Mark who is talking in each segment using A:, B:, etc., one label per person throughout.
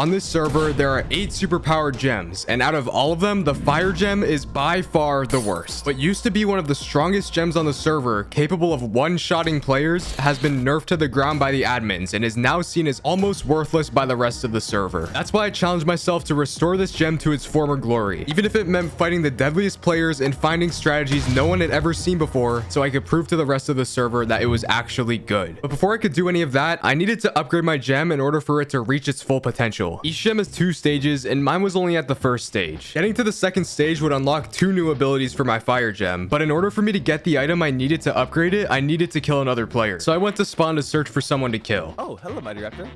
A: On this server, there are 8 superpowered gems, and out of all of them, the fire gem is by far the worst. What used to be one of the strongest gems on the server, capable of one-shotting players, has been nerfed to the ground by the admins and is now seen as almost worthless by the rest of the server. That's why I challenged myself to restore this gem to its former glory, even if it meant fighting the deadliest players and finding strategies no one had ever seen before, so I could prove to the rest of the server that it was actually good. But before I could do any of that, I needed to upgrade my gem in order for it to reach its full potential. Each gem has 2 stages, and mine was only at the first stage. Getting to the second stage would unlock 2 new abilities for my fire gem, but in order for me to get the item I needed to upgrade it, I needed to kill another player. So I went to spawn to search for someone to kill.
B: Oh, hello, Mighty Raptor.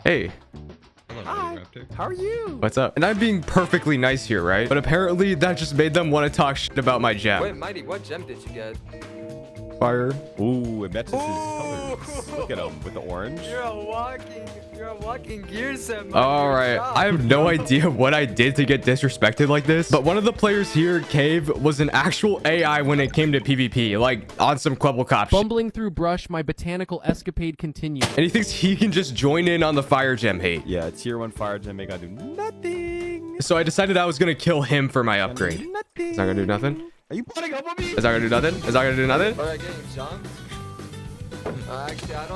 A: Hey.
B: Hello, Mighty Raptor. How are you?
A: What's up? And I'm being perfectly nice here, right? But apparently that just made them want to talk shit about my gem.
C: Wait, Mighty, what gem did you get?
A: Fire.
B: Ooh, it matches his colors. Look at him with the orange.
C: You're a walking gear set.
A: All right, I have no idea what I did to get disrespected like this, but one of the players here, Cave, was an actual AI when it came to PvP, like on some Quebble Cop shit.
D: Bumbling through brush, my botanical escapade continues.
A: And he thinks he can just join in on the fire gem hate.
B: Yeah, tier 1 fire gem ain't gotta do nothing.
A: So I decided I was gonna kill him for my upgrade. Is that gonna do nothing?
B: Are you putting up on me?
A: Is that gonna do nothing? Is that gonna do nothing?
C: Alright, getting jumped. Actually, I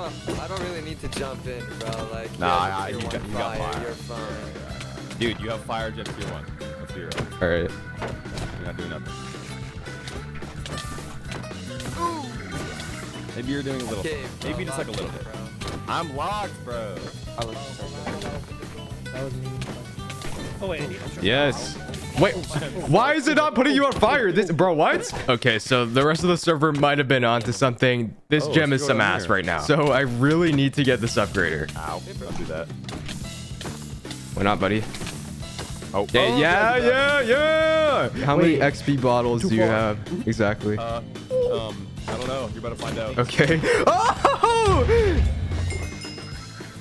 C: don't really need to jump in, bro. Like,
B: Nah,
C: you
B: you got fire.
C: You're fine.
B: Dude, you have fire gem tier 1. Let's be real.
A: All right.
B: You're not doing nothing. Maybe you're doing a little.
C: Okay, bro,
B: Maybe just like a little bit. I'm locked, bro.
E: Oh wait, I need to
A: Yes. Wait, why is it not putting you on fire? This, bro, what? Okay, so the rest of the server might have been onto something. This gem is some ass right now. So I really need to get this upgrader.
B: Ow, don't do that.
A: Why not, buddy?
B: Oh,
A: Yeah. How many XP bottles do you have? Exactly.
B: I don't know. You're about to find out.
A: Okay. Oh!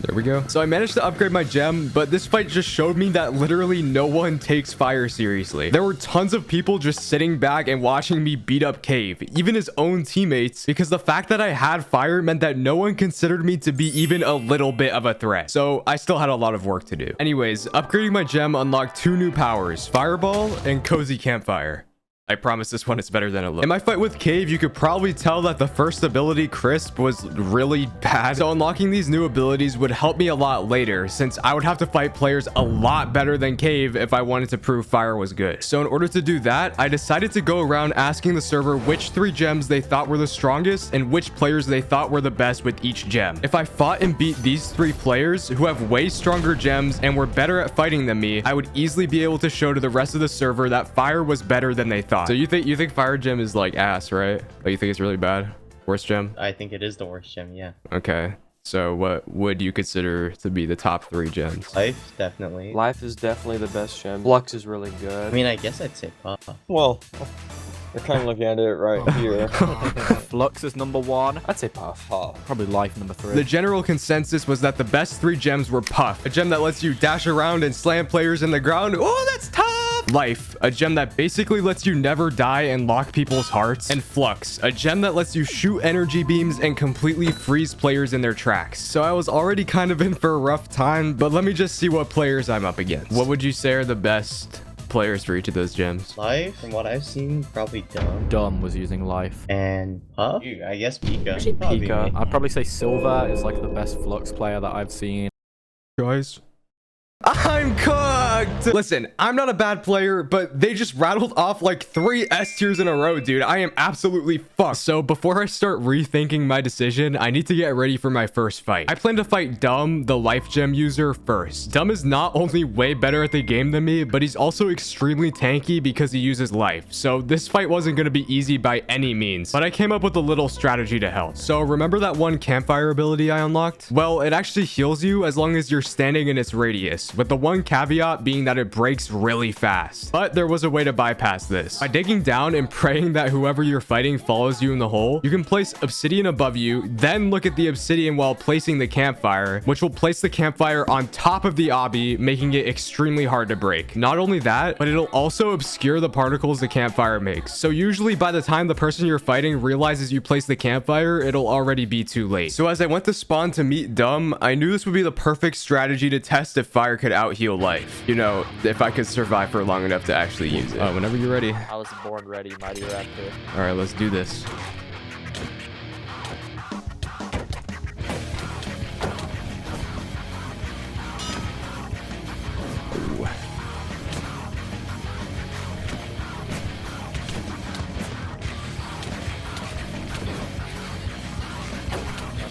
A: There we go. So I managed to upgrade my gem, but this fight just showed me that literally no one takes fire seriously. There were tons of people just sitting back and watching me beat up Cave, even his own teammates, because the fact that I had fire meant that no one considered me to be even a little bit of a threat. So I still had a lot of work to do. Anyways, upgrading my gem unlocked 2 new powers, Fireball and Cozy Campfire. I promise this one is better than it looks. In my fight with Cave, you could probably tell that the first ability, Crisp, was really bad. So unlocking these new abilities would help me a lot later, since I would have to fight players a lot better than Cave if I wanted to prove Fire was good. So in order to do that, I decided to go around asking the server which 3 gems they thought were the strongest and which players they thought were the best with each gem. If I fought and beat these 3 players who have way stronger gems and were better at fighting than me, I would easily be able to show to the rest of the server that Fire was better than they thought. So you think Fire gem is like ass, right? Like you think it's really bad? Worst gem?
F: I think it is the worst gem, yeah.
A: Okay. So what would you consider to be the top 3 gems?
F: Life, definitely.
G: Life is definitely the best gem. Flux is really good.
F: I mean, I guess I'd say Puff.
H: Well, we're kind of looking at it right here.
E: Flux is number 1.
G: I'd say Puff.
E: Probably Life number 3.
A: The general consensus was that the best 3 gems were Puff, a gem that lets you dash around and slam players in the ground. Oh, that's tough! Life, a gem that basically lets you never die and lock people's hearts. And Flux, a gem that lets you shoot energy beams and completely freeze players in their tracks. So I was already kind of in for a rough time, but let me just see what players I'm up against. What would you say are the best players for each of those gems?
F: Life, from what I've seen, probably Dumb.
E: Dumb was using Life.
F: And Puff? Dude, I guess Pika.
G: Actually,
F: Probably
E: Pika.
F: me.
E: I'd probably say Silver is like the best Flux player that I've seen.
A: Guys, I'm cooked. Listen, I'm not a bad player, but they just rattled off like 3 S tiers in a row, dude. I am absolutely fucked. So before I start rethinking my decision, I need to get ready for my first fight. I plan to fight Dumb, the life gem user, first. Dumb is not only way better at the game than me, but he's also extremely tanky because he uses life. So this fight wasn't going to be easy by any means, but I came up with a little strategy to help. So remember that one campfire ability I unlocked? Well, it actually heals you as long as you're standing in its radius, with the one caveat being that that it breaks really fast. But there was a way to bypass this. By digging down and praying that whoever you're fighting follows you in the hole, you can place obsidian above you, then look at the obsidian while placing the campfire, which will place the campfire on top of the obby, making it extremely hard to break. Not only that, but it'll also obscure the particles the campfire makes. So usually by the time the person you're fighting realizes you placed the campfire, it'll already be too late. So as I went to spawn to meet Dumb, I knew this would be the perfect strategy to test if fire could out heal life. You know, if I could survive for long enough to actually use it. Whenever you're ready.
G: I was born ready, mighty raptor.
A: All right, let's do this.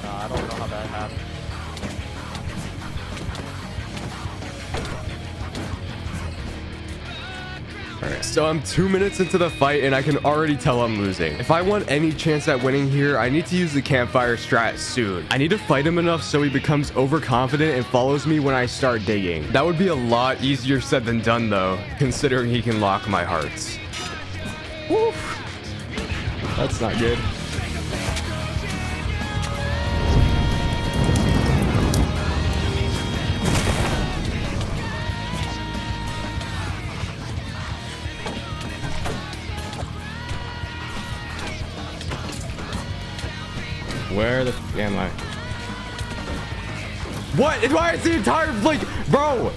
G: I don't know how that happened.
A: Alright, so I'm 2 minutes into the fight and I can already tell I'm losing. If I want any chance at winning here, I need to use the campfire strat soon. I need to fight him enough so he becomes overconfident and follows me when I start digging. That would be a lot easier said than done though, considering he can lock my hearts. Woof. That's not good. Where the f am I? What? Why is the entire, like, bro?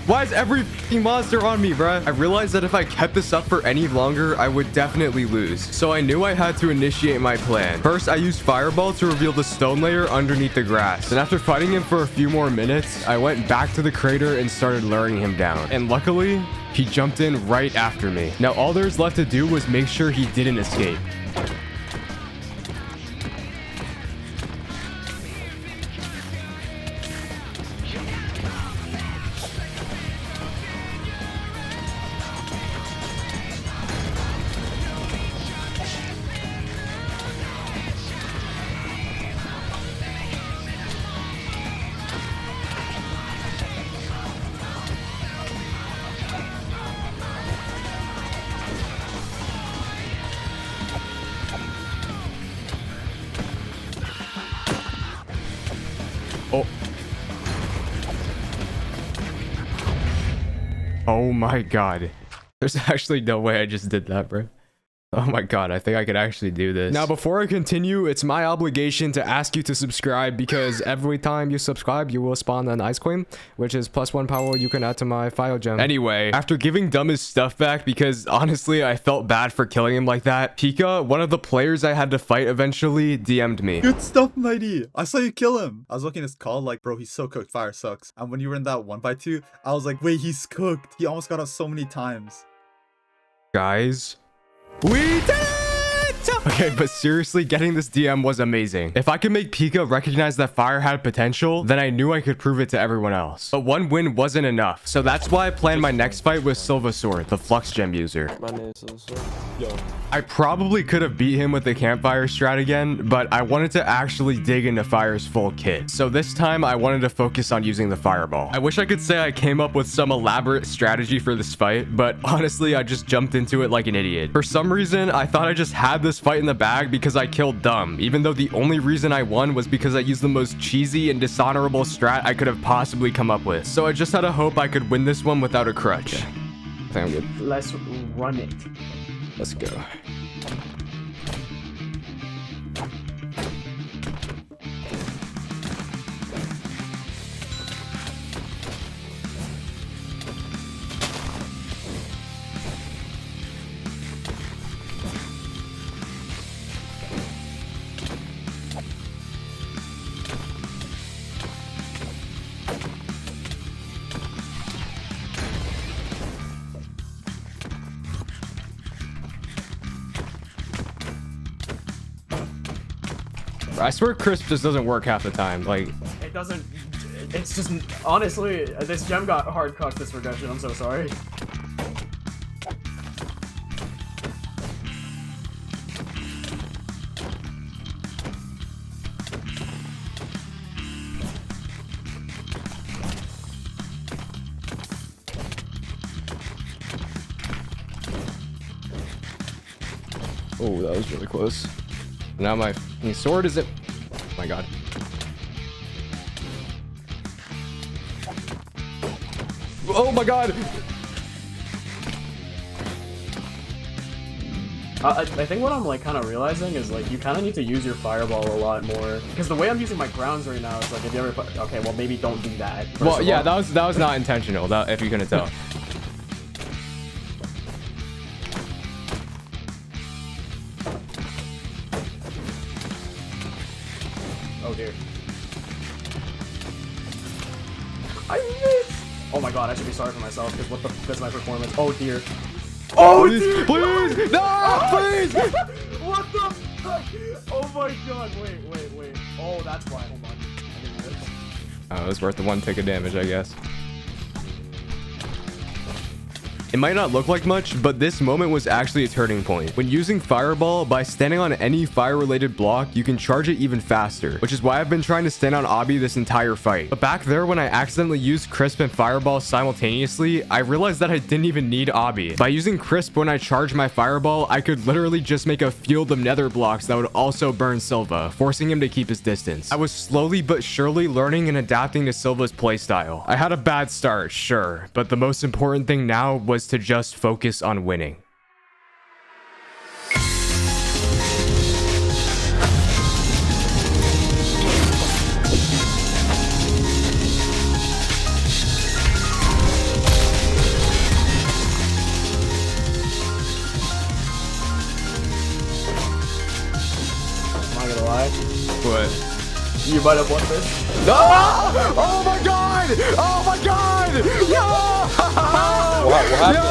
A: Why is every f***ing monster on me, bruh? I realized that if I kept this up for any longer, I would definitely lose. So I knew I had to initiate my plan. First, I used Fireball to reveal the stone layer underneath the grass. And after fighting him for a few more minutes, I went back to the crater and started luring him down. And luckily, he jumped in right after me. Now, all there's left to do was make sure he didn't escape. Oh. Oh my god. There's actually no way I just did that, bro. Oh my god, I think I could actually do this. Now, before I continue, it's my obligation to ask you to subscribe because every time you subscribe, you will spawn an ice queen, which is +1 power you can add to my fire gem. Anyway, after giving Dumb his stuff back, because honestly, I felt bad for killing him like that, Pika, one of the players I had to fight eventually, DM'd me.
I: Good stuff, mighty. I saw you kill him. I was looking at his call like, bro, he's so cooked. Fire sucks. And when you were in that 1x2, I was like, wait, he's cooked. He almost got us so many times.
A: Guys, we did it! Okay, but seriously, getting this DM was amazing. If I could make Pika recognize that fire had potential, then I knew I could prove it to everyone else. But one win wasn't enough, so that's why I planned my next fight with Silvasaur, the Flux Gem user.
G: My name is Silvasaur. Yo.
A: I probably could have beat him with the campfire strat again, but I wanted to actually dig into Fire's full kit. So this time, I wanted to focus on using the Fireball. I wish I could say I came up with some elaborate strategy for this fight, but honestly, I just jumped into it like an idiot. For some reason, I thought I just had this fight in the bag because I killed Dumb, even though the only reason I won was because I used the most cheesy and dishonorable strat I could have possibly come up with. So I just had a hope I could win this one without a crutch. Okay. I think I'm good.
J: Let's run it.
A: Let's go. I swear crisp just doesn't work half the time. Like,
J: It doesn't. It's just honestly, this gem got hard cocked this progression. I'm so sorry.
A: Oh, that was really close. Now my fucking sword isn't... Oh my god. Oh my god!
J: I think what I'm like kind of realizing is like you kind of need to use your fireball a lot more, because the way I'm using my grounds right now is like if you ever okay, well maybe don't do that.
A: Well, yeah, that was not intentional. That, if you couldn't tell.
J: Oh dear. I missed. Oh my god, I should be sorry for myself because what the f is my performance? Oh dear. Oh dear!
A: Please! No! Please!
J: What the fuck? Oh my god, wait. Oh, that's why. Hold on. I didn't know this.
A: Oh, it was worth the 1 tick of damage, I guess. It might not look like much, but this moment was actually a turning point. When using Fireball, by standing on any fire-related block, you can charge it even faster, which is why I've been trying to stand on Obby this entire fight. But back there, when I accidentally used Crisp and Fireball simultaneously, I realized that I didn't even need Obby. By using Crisp when I charged my Fireball, I could literally just make a field of nether blocks that would also burn Silva, forcing him to keep his distance. I was slowly but surely learning and adapting to Silva's playstyle. I had a bad start, sure, but the most important thing now was to just focus on winning.
J: I'm not gonna lie.
A: What?
J: You might have won this.
A: No! Oh my god! Oh my god! No!
H: What happened?
A: No!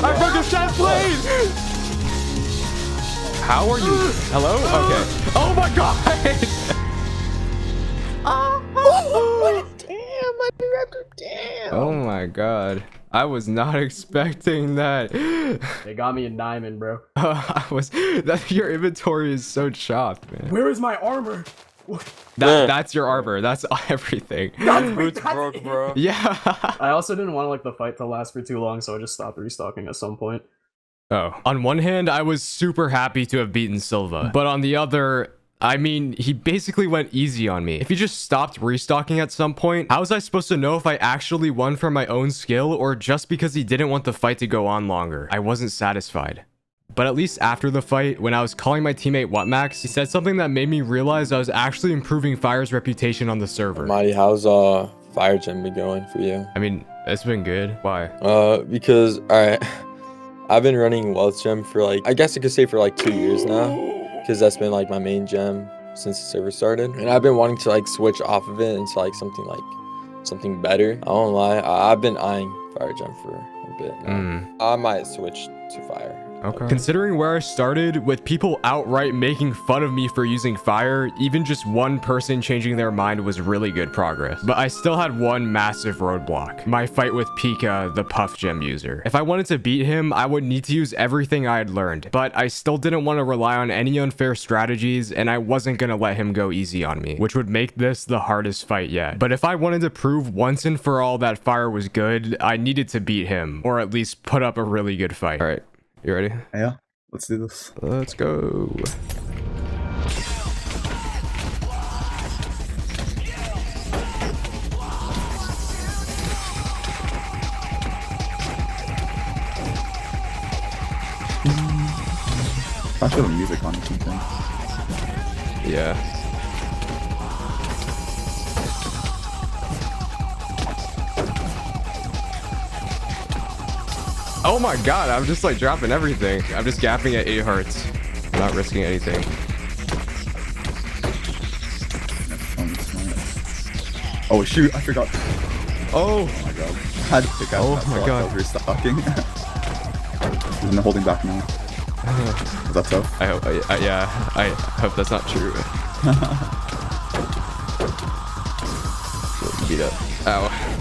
A: I broke the chest plate! How are you? Hello? Okay. Oh my god! Oh my god. I was not expecting that.
J: They got me a diamond, bro.
A: Your inventory is so chopped, man.
J: Where is my armor?
A: That's your armor. That's everything.
H: Boots broke, bro.
A: Yeah.
J: I also didn't want like the fight to last for too long, so I just stopped restocking at some point.
A: Oh. On one hand, I was super happy to have beaten Silva, but on the other, I mean, he basically went easy on me. If he just stopped restocking at some point, how was I supposed to know if I actually won from my own skill or just because he didn't want the fight to go on longer? I wasn't satisfied. But at least after the fight, when I was calling my teammate WhatMax, he said something that made me realize I was actually improving Fire's reputation on the server.
H: Mighty, how's Fire Gym been going for you?
A: I mean, it's been good. Why?
H: Because alright, I've been running Wealth Gem for like, I guess I could say for like 2 years now, because that's been like my main gem since the server started, and I've been wanting to like switch off of it into like something better. I won't lie, I've been eyeing Fire Gem for a bit now. I might switch to Fire.
A: Okay. Considering where I started, with people outright making fun of me for using fire, even just one person changing their mind was really good progress. But I still had one massive roadblock: my fight with Pika, the Puff Gem user. If I wanted to beat him, I would need to use everything I had learned, but I still didn't want to rely on any unfair strategies, and I wasn't gonna let him go easy on me, which would make this the hardest fight yet. But if I wanted to prove once and for all that fire was good, I needed to beat him, or at least put up a really good fight. All right. You ready?
I: Yeah, let's do this.
A: Let's go.
I: I should have music on or something.
A: Yeah. Oh my god, I'm just like dropping everything. I'm just gapping at 8 hearts. I'm not risking anything.
I: Oh shoot, I forgot.
A: Oh
I: my god. I had to pick out
A: Oh
I: that
A: my
I: block
A: god.
I: while restocking. I'm holding back now. Is that so?
A: I hope, yeah, I hope that's not true. Beat up. Ow.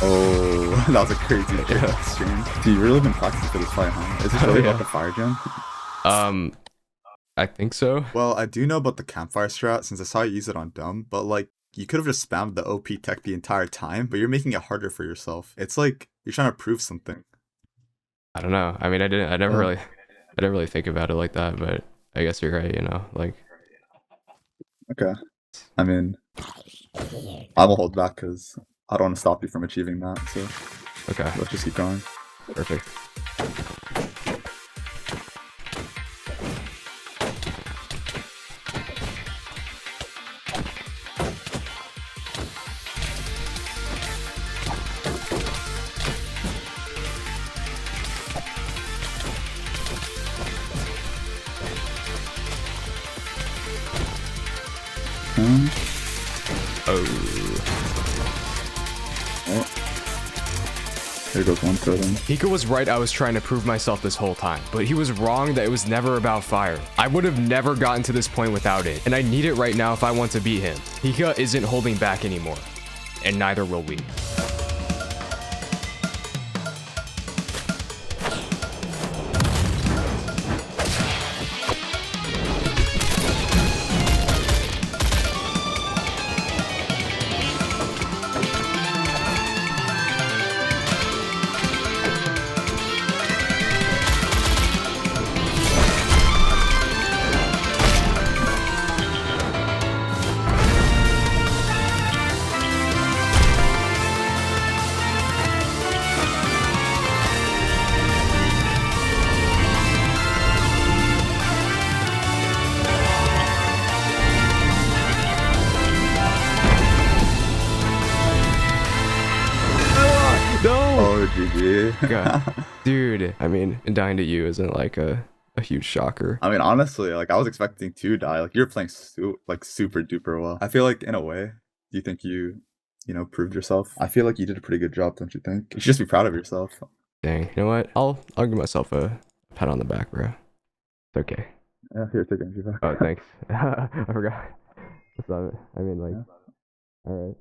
I: Oh, that was a crazy exchange. Dude, you really been practicing for this fight, huh? Is it really about the fire gem?
A: I think so.
I: Well, I do know about the campfire strat since I saw you use it on Dumb, but like, you could have just spammed the OP tech the entire time, but you're making it harder for yourself. It's like you're trying to prove something.
A: I don't know. I mean, I didn't really think about it like that, but I guess you're right, you know, like.
I: Okay. I mean, I will hold back because I don't want to stop you from achieving that, so
A: Okay.
I: let's just keep going.
A: Perfect. Oh.
I: Here goes one totem.
A: Pika was right, I was trying to prove myself this whole time, but he was wrong that it was never about fire. I would have never gotten to this point without it, and I need it right now if I want to beat him. Pika isn't holding back anymore, and neither will we.
I: Oh, GG.
A: God. Dude, I mean, dying to you isn't like a huge shocker.
I: I mean, honestly, like I was expecting to die. Like you're playing like super duper well. I feel like in a way, do you think you know, proved yourself? I feel like you did a pretty good job, don't you think? You should just be proud of yourself.
A: Dang, you know what? I'll give myself a pat on the back, bro. It's okay.
I: Yeah, here, take energy back.
A: Oh, thanks. I forgot. That's not it. I mean, like,
I: Yeah.
A: all right.